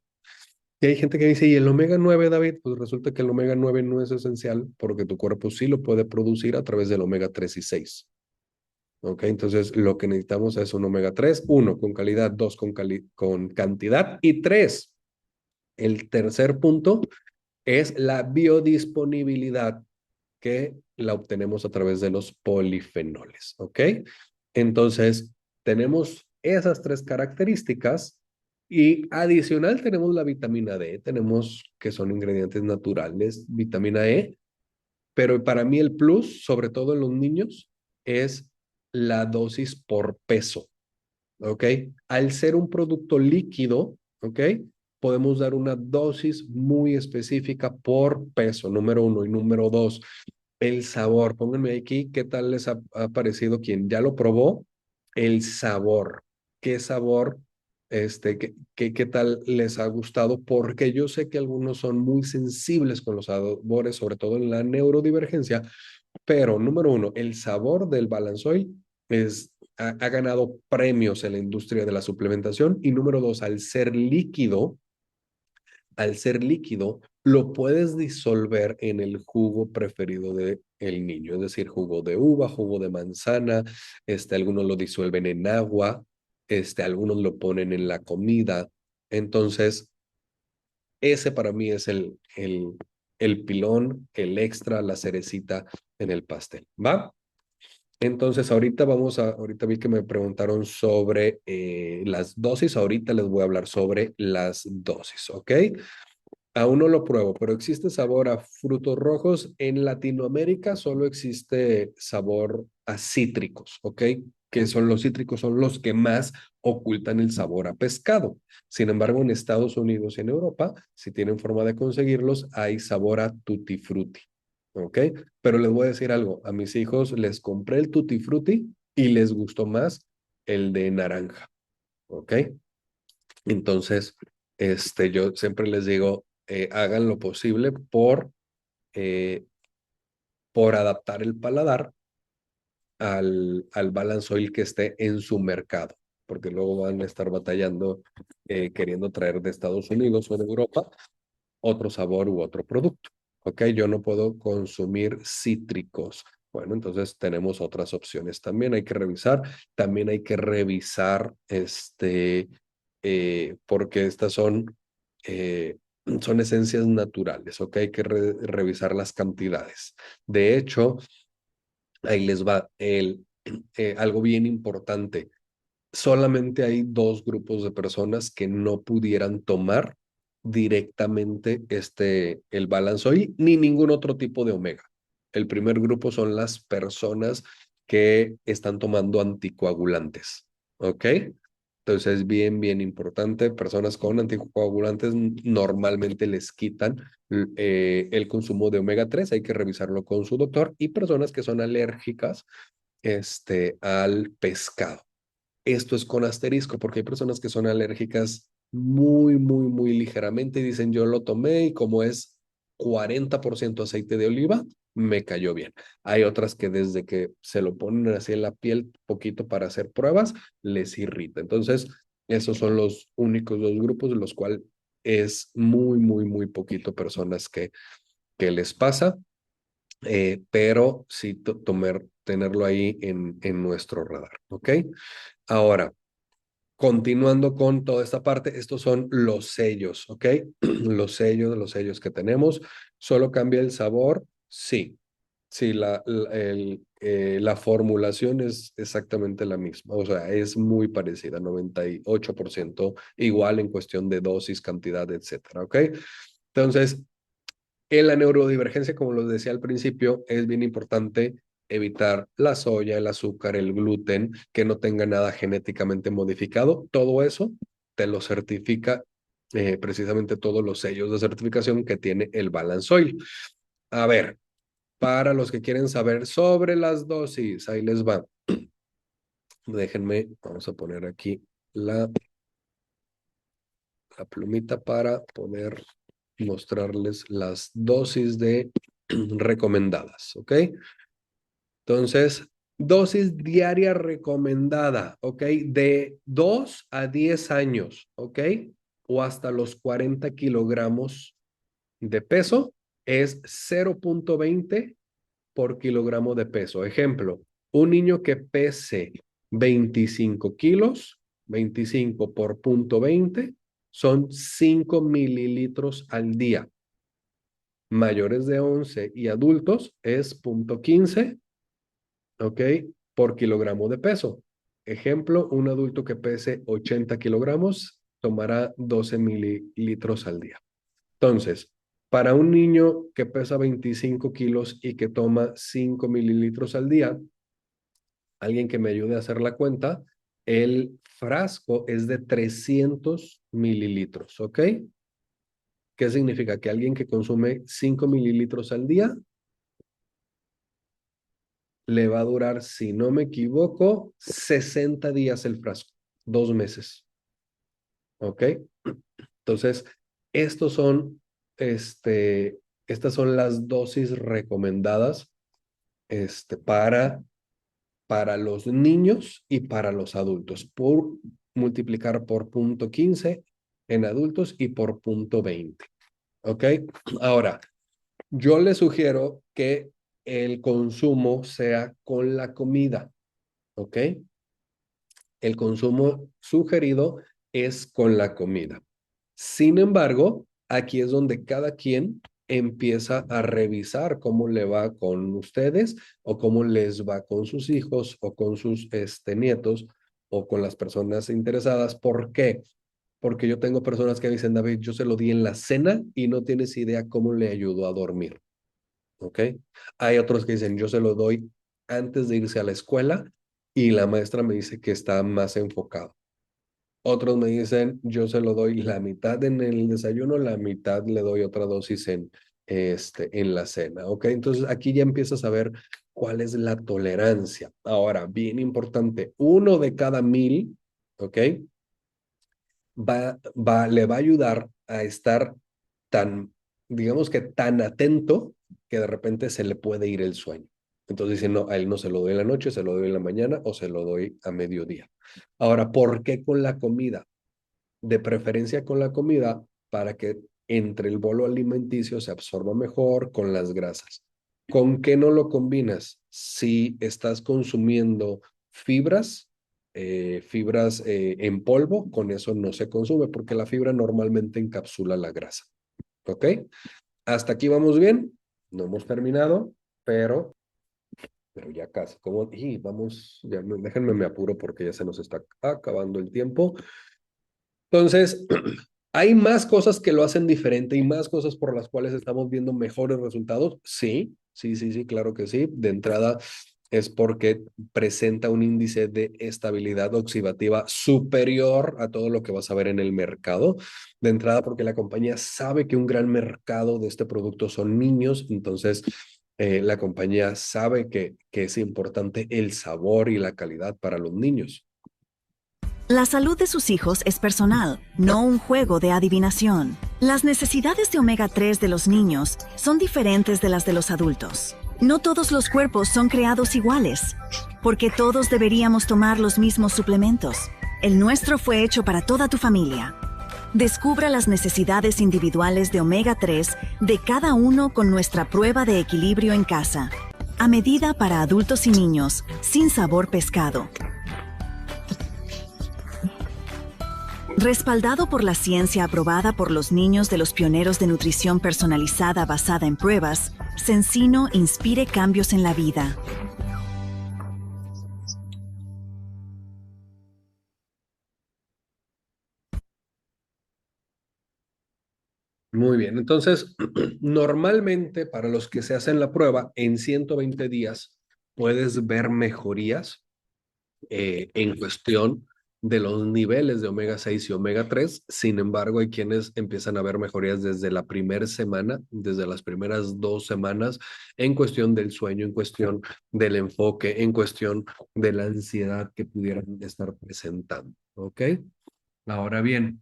Y hay gente que dice, ¿y el omega 9, David? Pues resulta que el omega 9 no es esencial porque tu cuerpo sí lo puede producir a través del omega 3 y 6. ¿Ok? Entonces, lo que necesitamos es un omega 3, 1, con calidad, 2, con cantidad, y 3, el tercer punto es la biodisponibilidad, que la obtenemos a través de los polifenoles. ¿Ok? Entonces, tenemos esas 3 características y adicional tenemos la vitamina D, tenemos que son ingredientes naturales, vitamina E, pero para mí el plus, sobre todo en los niños, es la dosis por peso, ¿ok? Al ser un producto líquido, ¿ok? Podemos dar una dosis muy específica por peso, número 1. Y número 2, el sabor. Pónganme aquí qué tal les ha parecido quien ya lo probó. El sabor. ¿Qué sabor? ¿Qué tal les ha gustado? Porque yo sé que algunos son muy sensibles con los sabores, sobre todo en la neurodivergencia, pero número 1, el sabor del Balanzoy ha ganado premios en la industria de la suplementación. Y número 2, al ser líquido, lo puedes disolver en el jugo preferido del niño, es decir, jugo de uva, jugo de manzana, algunos lo disuelven en agua, algunos lo ponen en la comida. Entonces, ese para mí es el pilón, el extra, la cerecita en el pastel, ¿va? Entonces, ahorita vi que me preguntaron sobre las dosis, ahorita les voy a hablar sobre las dosis, ¿ok? Aún no lo pruebo, pero existe sabor a frutos rojos. En Latinoamérica solo existe sabor a cítricos, ¿ok? Que son los cítricos, son los que más ocultan el sabor a pescado. Sin embargo, en Estados Unidos y en Europa, si tienen forma de conseguirlos, hay sabor a tutti frutti, ¿ok? Pero les voy a decir algo, a mis hijos les compré el tutti frutti y les gustó más el de naranja, ¿ok? Entonces, yo siempre les digo, hagan lo posible eh, por adaptar el paladar al balance oil que esté en su mercado, porque luego van a estar batallando, queriendo traer de Estados Unidos o de Europa otro sabor u otro producto. ¿ok? Yo no puedo consumir cítricos. Bueno, entonces tenemos otras opciones. También hay que revisar, porque estas eh, son esencias naturales, ¿ok? Hay que revisar las cantidades. De hecho, ahí les va algo bien importante. Solamente hay dos grupos de personas que no pudieran tomar directamente el Balance Oil ni ningún otro tipo de omega. El primer grupo son las personas que están tomando anticoagulantes, ¿ok? Entonces, bien, bien importante. Personas con anticoagulantes normalmente les quitan el consumo de omega 3. Hay que revisarlo con su doctor. Y personas que son alérgicas al pescado. Esto es con asterisco porque hay personas que son alérgicas muy, muy, muy ligeramente y dicen yo lo tomé y como es 40% aceite de oliva, me cayó bien. Hay otras que desde que se lo ponen así en la piel poquito para hacer pruebas, les irrita. Entonces, esos son los únicos dos grupos de los cuales es muy, muy, muy poquito personas que les pasa, pero sí tenerlo ahí en nuestro radar, ¿ok? Ahora, continuando con toda esta parte, estos son los sellos, ¿ok? Los sellos que tenemos. ¿Solo cambia el sabor? Sí. Sí, la formulación es exactamente la misma, o sea, es muy parecida, 98% igual en cuestión de dosis, cantidad, etcétera, ¿ok? Entonces, en la neurodivergencia, como lo decía al principio, es bien importante evitar la soya, el azúcar, el gluten, que no tenga nada genéticamente modificado. Todo eso te lo certifica precisamente todos los sellos de certificación que tiene el Balance Oil. A ver, para los que quieren saber sobre las dosis, ahí les va. Déjenme, vamos a poner aquí la plumita para poder mostrarles las dosis de recomendadas, ¿ok? Entonces, dosis diaria recomendada, ¿ok? De 2 a 10 años, ¿ok? O hasta los 40 kilogramos de peso es 0.20 por kilogramo de peso. Ejemplo, un niño que pese 25 kilos, 25 por punto 20, son 5 mililitros al día. Mayores de 11 y adultos es punto 15, ¿ok? Por kilogramo de peso. Ejemplo, un adulto que pese 80 kilogramos tomará 12 mililitros al día. Entonces, para un niño que pesa 25 kilos y que toma 5 mililitros al día, alguien que me ayude a hacer la cuenta, el frasco es de 300 mililitros, ¿ok? ¿Qué significa? Que alguien que consume 5 mililitros al día le va a durar, si no me equivoco, 60 días el frasco, 2 meses, ¿ok? Entonces, estos son, estas son las dosis recomendadas para los niños y para los adultos, por multiplicar por punto 15 en adultos y por punto 20. ¿Ok? Ahora, yo les sugiero que el consumo sea con la comida. ¿Ok? El consumo sugerido es con la comida. Sin embargo, aquí es donde cada quien empieza a revisar cómo le va con ustedes o cómo les va con sus hijos o con sus nietos o con las personas interesadas. ¿Por qué? Porque yo tengo personas que me dicen, David, yo se lo di en la cena y no tienes idea cómo le ayudó a dormir. ¿Ok? Hay otros que dicen, yo se lo doy antes de irse a la escuela y la maestra me dice que está más enfocado. Otros me dicen, yo se lo doy la mitad en el desayuno, la mitad le doy otra dosis en la cena, ¿ok? Entonces aquí ya empiezas a ver cuál es la tolerancia. Ahora, bien importante, 1 de cada 1000, ¿ok? Le va a ayudar a estar tan, digamos que tan atento que de repente se le puede ir el sueño. Entonces dicen, no, a él no se lo doy en la noche, se lo doy en la mañana o se lo doy a mediodía. Ahora, ¿por qué con la comida? De preferencia con la comida para que entre el bolo alimenticio se absorba mejor con las grasas. ¿Con qué no lo combinas? Si estás consumiendo fibras, en polvo, con eso no se consume porque la fibra normalmente encapsula la grasa. ¿Ok? Hasta aquí vamos bien. No hemos terminado, pero ya casi. Y vamos, ya déjenme me apuro porque ya se nos está acabando el tiempo. Entonces, ¿hay más cosas que lo hacen diferente y más cosas por las cuales estamos viendo mejores resultados? Sí, sí, sí, sí, claro que sí. De entrada es porque presenta un índice de estabilidad oxidativa superior a todo lo que vas a ver en el mercado. De entrada porque la compañía sabe que un gran mercado de este producto son niños, entonces la compañía sabe que es importante el sabor y la calidad para los niños. La salud de sus hijos es personal, no un juego de adivinación. Las necesidades de omega 3 de los niños son diferentes de las de los adultos. No todos los cuerpos son creados iguales, porque todos deberíamos tomar los mismos suplementos. El nuestro fue hecho para toda tu familia. Descubra las necesidades individuales de omega 3 de cada uno con nuestra prueba de equilibrio en casa. A medida para adultos y niños, sin sabor pescado. Respaldado por la ciencia aprobada por los niños de los pioneros de nutrición personalizada basada en pruebas, Sensino inspire cambios en la vida. Muy bien, entonces normalmente para los que se hacen la prueba, en 120 días puedes ver mejorías en cuestión de los niveles de omega 6 y omega 3. Sin embargo, hay quienes empiezan a ver mejorías desde la primera semana, desde las primeras 2 semanas, en cuestión del sueño, en cuestión del enfoque, en cuestión de la ansiedad que pudieran estar presentando. ¿Ok? Ahora bien,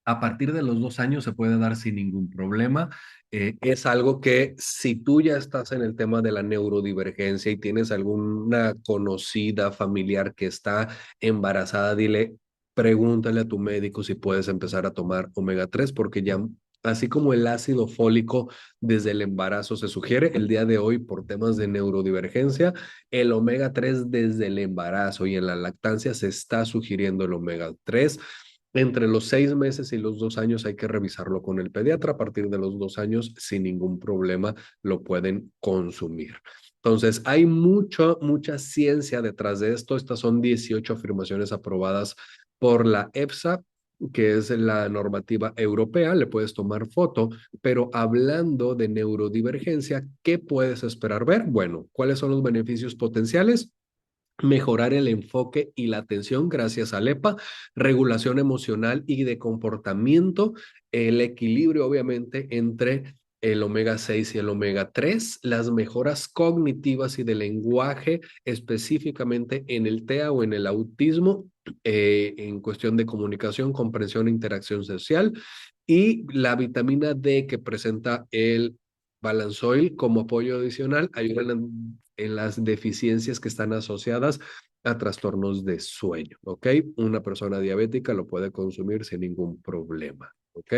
a partir de los 2 años se puede dar sin ningún problema. Es algo que si tú ya estás en el tema de la neurodivergencia y tienes alguna conocida familiar que está embarazada, pregúntale a tu médico si puedes empezar a tomar omega 3 porque ya, así como el ácido fólico desde el embarazo se sugiere, el día de hoy por temas de neurodivergencia, el omega 3 desde el embarazo y en la lactancia se está sugiriendo el omega 3. Entre los 6 meses y los 2 años hay que revisarlo con el pediatra. A partir de los 2 años, sin ningún problema, lo pueden consumir. Entonces, hay mucha ciencia detrás de esto. Estas son 18 afirmaciones aprobadas por la EFSA, que es la normativa europea. Le puedes tomar foto, pero hablando de neurodivergencia, ¿qué puedes esperar ver? Bueno, ¿cuáles son los beneficios potenciales? Mejorar el enfoque y la atención gracias al EPA, regulación emocional y de comportamiento, el equilibrio obviamente entre el omega 6 y el omega 3, las mejoras cognitivas y de lenguaje, específicamente en el TEA o en el autismo, en cuestión de comunicación, comprensión e interacción social, y la vitamina D que presenta el Balanzoil como apoyo adicional ayudan en las deficiencias que están asociadas a trastornos de sueño, ¿ok? Una persona diabética lo puede consumir sin ningún problema, ¿ok?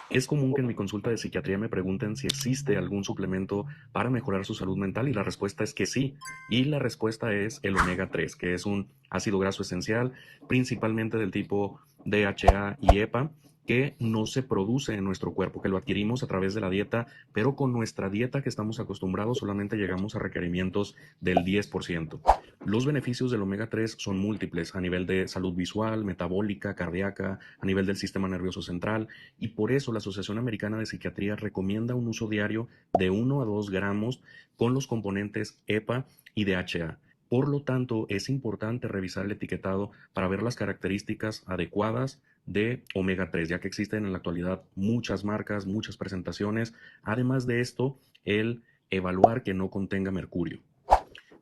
Es común que en mi consulta de psiquiatría me pregunten si existe algún suplemento para mejorar su salud mental y la respuesta es que sí. Y la respuesta es el omega 3, que es un ácido graso esencial, principalmente del tipo DHA y EPA, que no se produce en nuestro cuerpo, que lo adquirimos a través de la dieta, pero con nuestra dieta que estamos acostumbrados solamente llegamos a requerimientos del 10%. Los beneficios del omega 3 son múltiples a nivel de salud visual, metabólica, cardíaca, a nivel del sistema nervioso central, y por eso la Asociación Americana de Psiquiatría recomienda un uso diario de 1 a 2 gramos con los componentes EPA y DHA. Por lo tanto, es importante revisar el etiquetado para ver las características adecuadas de omega 3, ya que existen en la actualidad muchas marcas, muchas presentaciones. Además de esto, el evaluar que no contenga mercurio.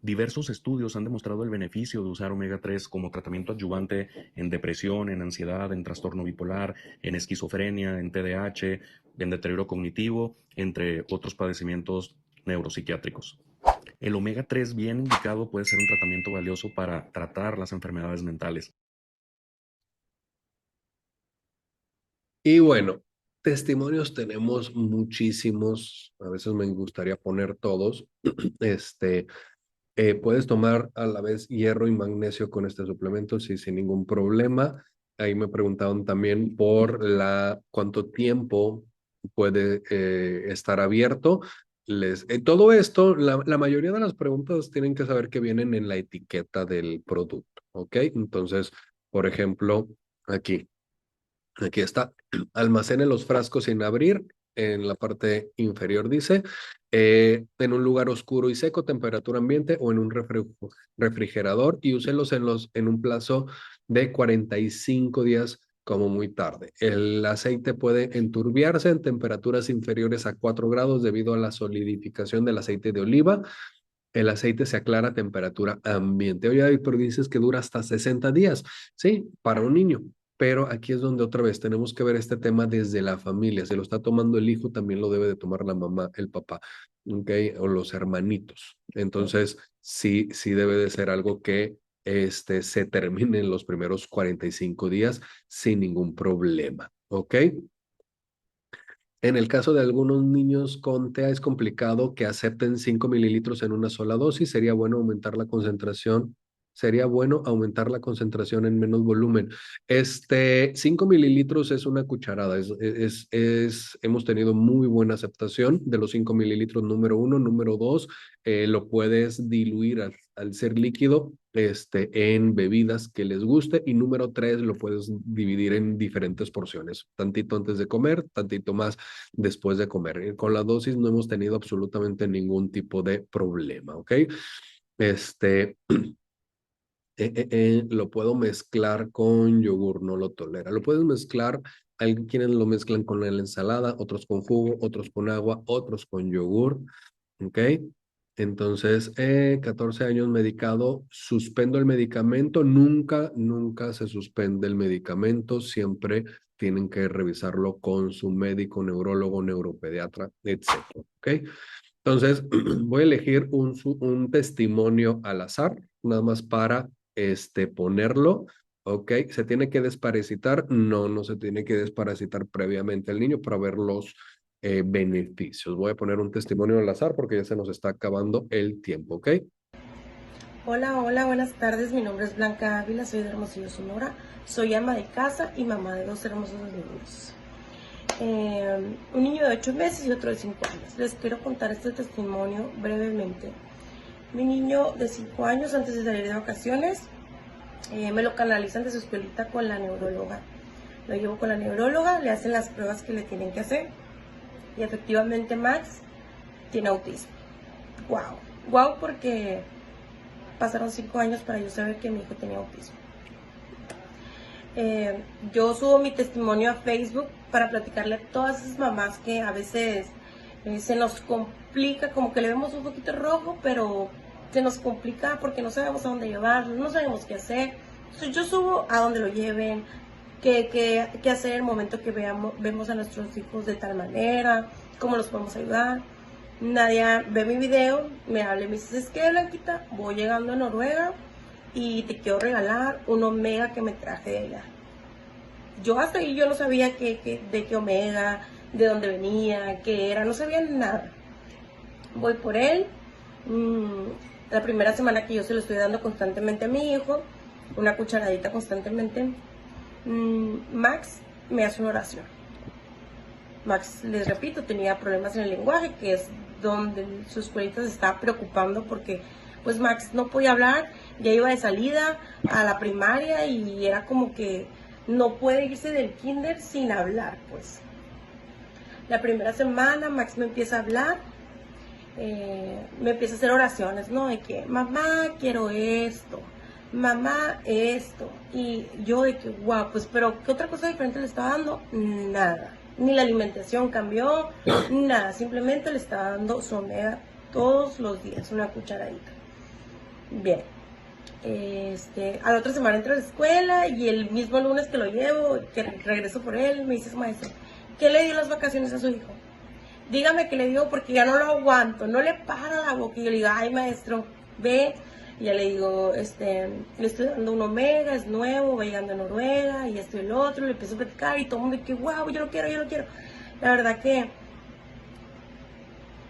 Diversos estudios han demostrado el beneficio de usar omega 3 como tratamiento adyuvante en depresión, en ansiedad, en trastorno bipolar, en esquizofrenia, en TDAH, en deterioro cognitivo, entre otros padecimientos neuropsiquiátricos. El omega 3 bien indicado puede ser un tratamiento valioso para tratar las enfermedades mentales. Y bueno, testimonios tenemos muchísimos, a veces me gustaría poner todos. Puedes tomar a la vez hierro y magnesio con este suplemento, sí, sin ningún problema. Ahí me preguntaron también por cuánto tiempo puede estar abierto. Todo esto, la mayoría de las preguntas tienen que saber que vienen en la etiqueta del producto, ¿ok? Entonces, por ejemplo, aquí está, almacene los frascos sin abrir. En la parte inferior dice, en un lugar oscuro y seco, temperatura ambiente o en un refrigerador, y úselos en un plazo de 45 días como muy tarde. El aceite puede enturbiarse en temperaturas inferiores a 4 grados debido a la solidificación del aceite de oliva. El aceite se aclara a temperatura ambiente. Oye, David, pero dices que dura hasta 60 días. Sí, para un niño. Pero aquí es donde otra vez tenemos que ver este tema desde la familia. Si lo está tomando el hijo, también lo debe de tomar la mamá, el papá, ¿ok? O los hermanitos. Entonces, sí debe de ser algo que se termine en los primeros 45 días sin ningún problema, ¿ok? En el caso de algunos niños con TEA es complicado que acepten 5 mililitros en una sola dosis. Sería bueno aumentar la concentración. Sería bueno aumentar la concentración en menos volumen. 5 mililitros es una cucharada. Hemos tenido muy buena aceptación de los 5 mililitros, número uno. Número dos, lo puedes diluir al ser líquido en bebidas que les guste. Y número tres, lo puedes dividir en diferentes porciones. Tantito antes de comer, tantito más después de comer. Con la dosis no hemos tenido absolutamente ningún tipo de problema, ¿ok? Lo puedo mezclar con yogur, no lo tolera. Lo puedes mezclar, hay quienes lo mezclan con la ensalada, otros con jugo, otros con agua, otros con yogur, ¿ok? Entonces, 14 años medicado, suspendo el medicamento, nunca se suspende el medicamento, siempre tienen que revisarlo con su médico, neurólogo, neuropediatra, etcétera, ¿ok? Entonces, voy a elegir un testimonio al azar, nada más para ponerlo, ¿ok? ¿Se tiene que desparasitar? No se tiene que desparasitar previamente al niño para ver los beneficios. Voy a poner un testimonio al azar porque ya se nos está acabando el tiempo, ¿ok? Hola, buenas tardes. Mi nombre es Blanca Ávila, soy de Hermosillo, Sonora. Soy ama de casa y mamá de 2 hermosos niños. Un niño de 8 meses y otro de 5 años. Les quiero contar este testimonio brevemente. Mi niño de 5 años, antes de salir de vacaciones, me lo canalizan de su escuelita con la neuróloga. Lo llevo con la neuróloga, le hacen las pruebas que le tienen que hacer. Y efectivamente Max tiene autismo. Wow, porque pasaron 5 años para yo saber que mi hijo tenía autismo. Yo subo mi testimonio a Facebook para platicarle a todas esas mamás que a veces se nos complica, como que le vemos un poquito rojo, pero se nos complica porque no sabemos a dónde llevarlo, no sabemos qué hacer. Entonces yo subo a donde lo lleven, qué hacer en el momento que vemos a nuestros hijos de tal manera, cómo los podemos ayudar. Nadia ve mi video, me habla y me dice, ¿es qué, Blanquita? Voy llegando a Noruega y te quiero regalar un omega que me traje de allá. Yo hasta ahí yo no sabía de qué omega, de dónde venía, qué era, no sabía nada. Voy por él. La primera semana que yo se lo estoy dando constantemente a mi hijo, una cucharadita constantemente, Max me hace una oración. Max, les repito, tenía problemas en el lenguaje, que es donde su escuelita se estaba preocupando porque pues Max no podía hablar, ya iba de salida a la primaria y era como que no puede irse del kinder sin hablar, pues. La primera semana Max me empieza a hablar, me empieza a hacer oraciones, ¿no? De que, mamá, quiero esto, mamá, esto. Y yo de que, wow, pues, pero ¿qué otra cosa diferente le estaba dando? Nada. Ni la alimentación cambió, nada. Simplemente le estaba dando su omega todos los días, una cucharadita. Bien. A la otra semana entro a la escuela y el mismo lunes que lo llevo, que regreso por él, me dice su maestro, ¿qué le dio las vacaciones a su hijo? Dígame qué le dio porque ya no lo aguanto, no le para la boca. Y yo le digo, ay maestro, ve. Y ya le digo, le estoy dando un omega, es nuevo, va llegando a Noruega y esto y el otro, le empiezo a platicar y todo el mundo que wow, yo lo quiero. La verdad que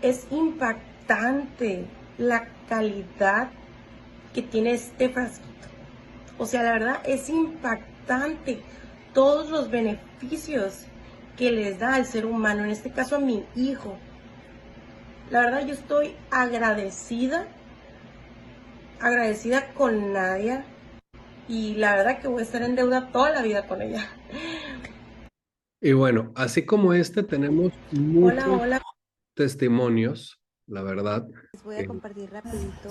es impactante la calidad que tiene este frasquito. O sea, la verdad es impactante todos los beneficios que les da al ser humano, en este caso a mi hijo. La verdad yo estoy agradecida con Nadia y la verdad que voy a estar en deuda toda la vida con ella. Y bueno, así como este, tenemos Hola, muchos hola. testimonios, la verdad, Les voy a compartir rapidito.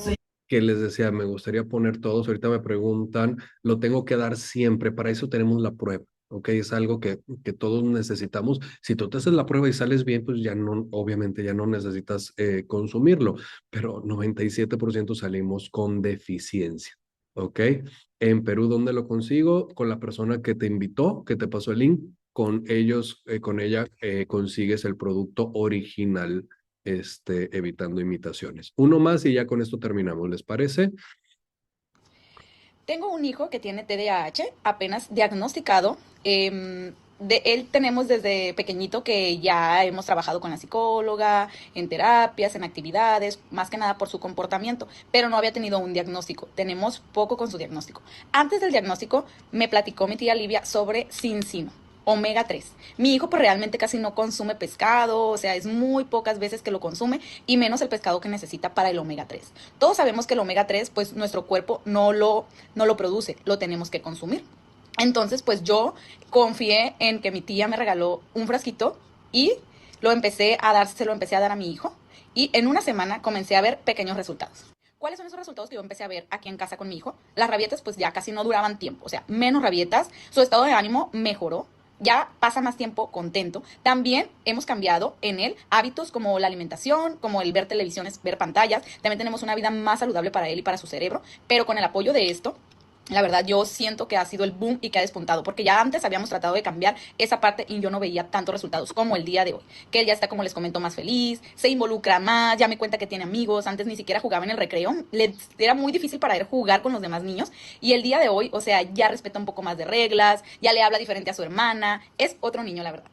que les decía, me gustaría poner todos. Ahorita me preguntan, lo tengo que dar siempre, para eso tenemos la prueba. ¿Ok? Es algo que todos necesitamos. Si tú te haces la prueba y sales bien, pues ya no, obviamente ya no necesitas consumirlo, pero 97% salimos con deficiencia. ¿Ok? En Perú, ¿dónde lo consigo? Con la persona que te invitó, que te pasó el link, con ellos, con ella consigues el producto original, evitando imitaciones. Uno más y ya con esto terminamos, ¿les parece? Tengo un hijo que tiene TDAH, apenas diagnosticado. De él tenemos desde pequeñito que ya hemos trabajado con la psicóloga, en terapias, en actividades, más que nada por su comportamiento, pero no había tenido un diagnóstico. Tenemos poco con su diagnóstico. Antes del diagnóstico me platicó mi tía Livia sobre Cincino, omega 3. Mi hijo pues realmente casi no consume pescado, o sea, es muy pocas veces que lo consume y menos el pescado que necesita para el omega 3. Todos sabemos que el omega 3 pues nuestro cuerpo no lo produce, lo tenemos que consumir. Entonces pues yo confié en que mi tía me regaló un frasquito y se lo empecé a dar a mi hijo y en una semana comencé a ver pequeños resultados. ¿Cuáles son esos resultados que yo empecé a ver aquí en casa con mi hijo? Las rabietas pues ya casi no duraban tiempo, o sea, menos rabietas, su estado de ánimo mejoró, ya pasa más tiempo contento. También hemos cambiado en él hábitos como la alimentación, como el ver televisiones, ver pantallas. También tenemos una vida más saludable para él y para su cerebro, pero con el apoyo de esto, la verdad yo siento que ha sido el boom y que ha despuntado, porque ya antes habíamos tratado de cambiar esa parte y yo no veía tantos resultados como el día de hoy, que él ya está, como les comento, más feliz, se involucra más, ya me cuenta que tiene amigos, antes ni siquiera jugaba en el recreo, era muy difícil para él jugar con los demás niños y el día de hoy, o sea, ya respeta un poco más de reglas, ya le habla diferente a su hermana, es otro niño la verdad.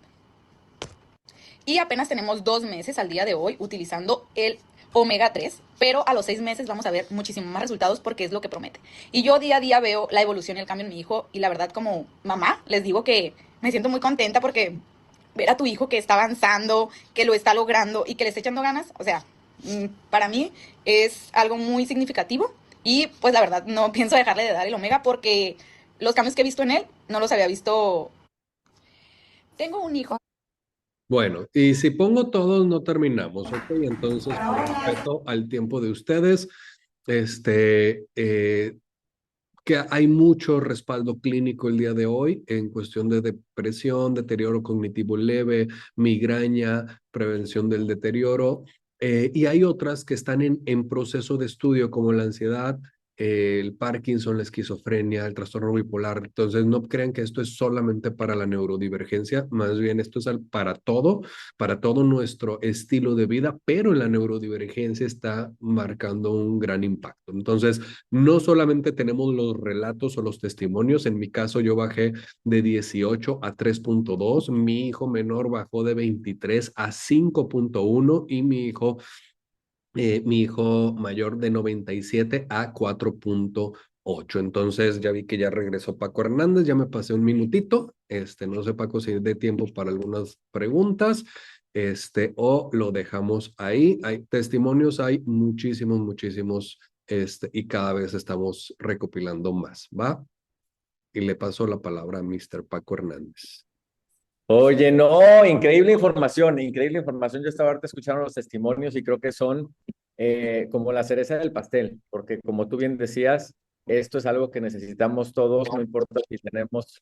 Y apenas tenemos 2 meses al día de hoy utilizando el omega 3, pero a los 6 meses vamos a ver muchísimos más resultados porque es lo que promete. Y yo día a día veo la evolución y el cambio en mi hijo y la verdad como mamá les digo que me siento muy contenta porque ver a tu hijo que está avanzando, que lo está logrando y que le está echando ganas, o sea, para mí es algo muy significativo y pues la verdad no pienso dejarle de dar el omega porque los cambios que he visto en él no los había visto. Tengo un hijo. Bueno, y si pongo todos, no terminamos, ¿ok? Entonces, por respeto al tiempo de ustedes, este, que hay mucho respaldo clínico el día de hoy en cuestión de depresión, deterioro cognitivo leve, migraña, prevención del deterioro, y hay otras que están en proceso de estudio como la ansiedad, el Parkinson, la esquizofrenia, el trastorno bipolar. Entonces, no crean que esto es solamente para la neurodivergencia, más bien esto es para todo nuestro estilo de vida, pero la neurodivergencia está marcando un gran impacto. Entonces, no solamente tenemos los relatos o los testimonios, en mi caso yo bajé de 18 a 3.2, mi hijo menor bajó de 23 a 5.1 y mi hijo mayor de 97 a 4.8. Entonces ya vi que ya regresó Paco Hernández, ya me pasé un minutito, no sé Paco si de tiempo para algunas preguntas, o lo dejamos ahí. Hay testimonios, hay muchísimos, muchísimos, y cada vez estamos recopilando más, ¿va? Y le paso la palabra a Mr. Paco Hernández. Oye, no, increíble información, increíble información. Yo estaba ahorita escuchando los testimonios y creo que son como la cereza del pastel, porque como tú bien decías, esto es algo que necesitamos todos, no importa si tenemos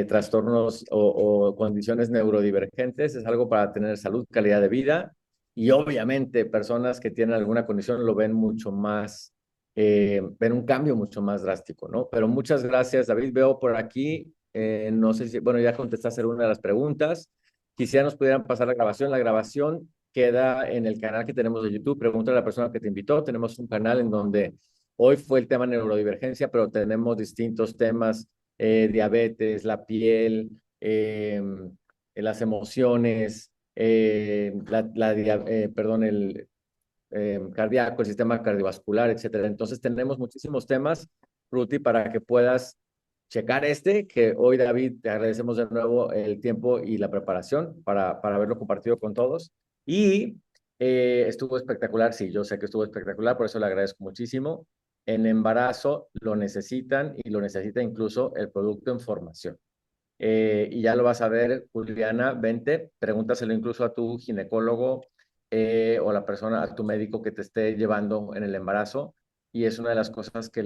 trastornos o condiciones neurodivergentes, es algo para tener salud, calidad de vida y obviamente personas que tienen alguna condición lo ven mucho más, ven un cambio mucho más drástico, ¿no? Pero muchas gracias, David. Veo por aquí. No sé si, bueno, ya contestaste una de las preguntas. Quisiera nos pudieran pasar la grabación. La grabación queda en el canal que tenemos de YouTube. Pregúntale a la persona que te invitó. Tenemos un canal en donde hoy fue el tema neurodivergencia, pero tenemos distintos temas, diabetes, la piel, las emociones, perdón, el cardíaco, el sistema cardiovascular, etcétera. Entonces tenemos muchísimos temas, Ruti, para que puedas checar que hoy, David, te agradecemos de nuevo el tiempo y la preparación para haberlo compartido con todos. Y estuvo espectacular, sí, yo sé que estuvo espectacular, por eso le agradezco muchísimo. En embarazo lo necesitan y lo necesita incluso el producto en formación. Y ya lo vas a ver, Juliana, vente, pregúntaselo incluso a tu ginecólogo o a tu médico que te esté llevando en el embarazo. Y es una de las cosas que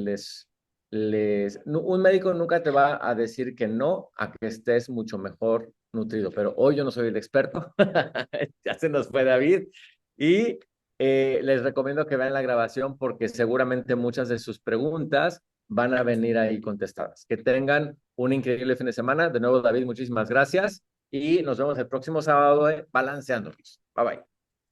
un médico nunca te va a decir que no a que estés mucho mejor nutrido, pero hoy yo no soy el experto, ya se nos fue David, y les recomiendo que vean la grabación porque seguramente muchas de sus preguntas van a venir ahí contestadas. Que tengan un increíble fin de semana. De nuevo, David, muchísimas gracias y nos vemos el próximo sábado Balanceándonos. Bye bye.